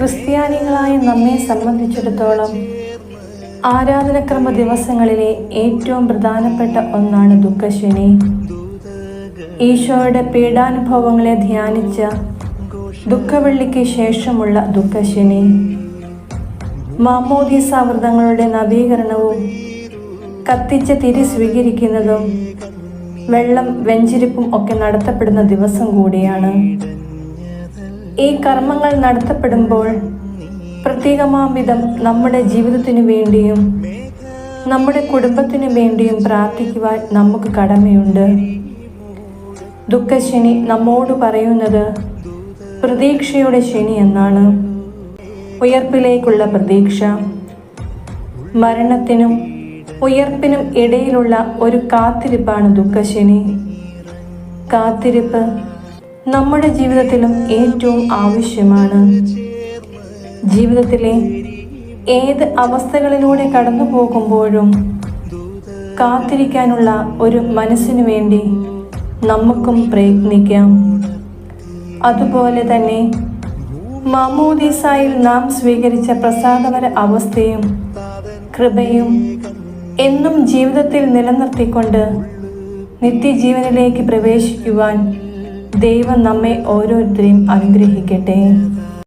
ക്രിസ്ത്യാനികളായ നമ്മെ സംബന്ധിച്ചിടത്തോളം ആരാധനക്രമ ദിവസങ്ങളിലെ ഏറ്റവും പ്രധാനപ്പെട്ട ഒന്നാണ് ദുഃഖശനി. ഈശോയുടെ പീഡാനുഭവങ്ങളെ ധ്യാനിച്ച ദുഃഖവെള്ളിക്ക് ശേഷമുള്ള ദുഃഖശനി, മാമോദീസ വ്രതങ്ങളുടെ നവീകരണവും കത്തിച്ച തിരി സ്വീകരിക്കുന്നതും വെള്ളം വെഞ്ചരിപ്പും ഒക്കെ നടത്തപ്പെടുന്ന ദിവസം കൂടിയാണ്. ഈ കർമ്മങ്ങൾ നടത്തപ്പെടുമ്പോൾ പ്രത്യേകമാംവിധം നമ്മുടെ ജീവിതത്തിനു വേണ്ടിയും നമ്മുടെ കുടുംബത്തിനു വേണ്ടിയും പ്രാർത്ഥിക്കുവാൻ നമുക്ക് കടമയുണ്ട്. ദുഃഖശനി നമ്മോട് പറയുന്നത് പ്രതീക്ഷയുടെ ശനി എന്നാണ്. ഉയർപ്പിലേക്കുള്ള പ്രതീക്ഷ. മരണത്തിനും ഉയർപ്പിനും ഇടയിലുള്ള ഒരു കാത്തിരിപ്പാണ് ദുഃഖശനി. കാത്തിരിപ്പ് നമ്മുടെ ജീവിതത്തിലും ഏറ്റവും ആവശ്യമാണ്. ജീവിതത്തിലെ ഏത് അവസ്ഥകളിലൂടെ കടന്നു പോകുമ്പോഴും കാത്തിരിക്കാനുള്ള ഒരു മനസ്സിനു വേണ്ടി നമുക്കും പ്രയത്നിക്കാം. അതുപോലെ തന്നെ മാമോദീസായിൽ നാം സ്വീകരിച്ച പ്രസാദപര അവസ്ഥയും കൃപയും എന്നും ജീവിതത്തിൽ നിലനിർത്തിക്കൊണ്ട് നിത്യജീവനിലേക്ക് പ്രവേശിക്കുവാൻ ദൈവം നമ്മെ ഓരോരുത്തരെയും അനുഗ്രഹിക്കട്ടെ.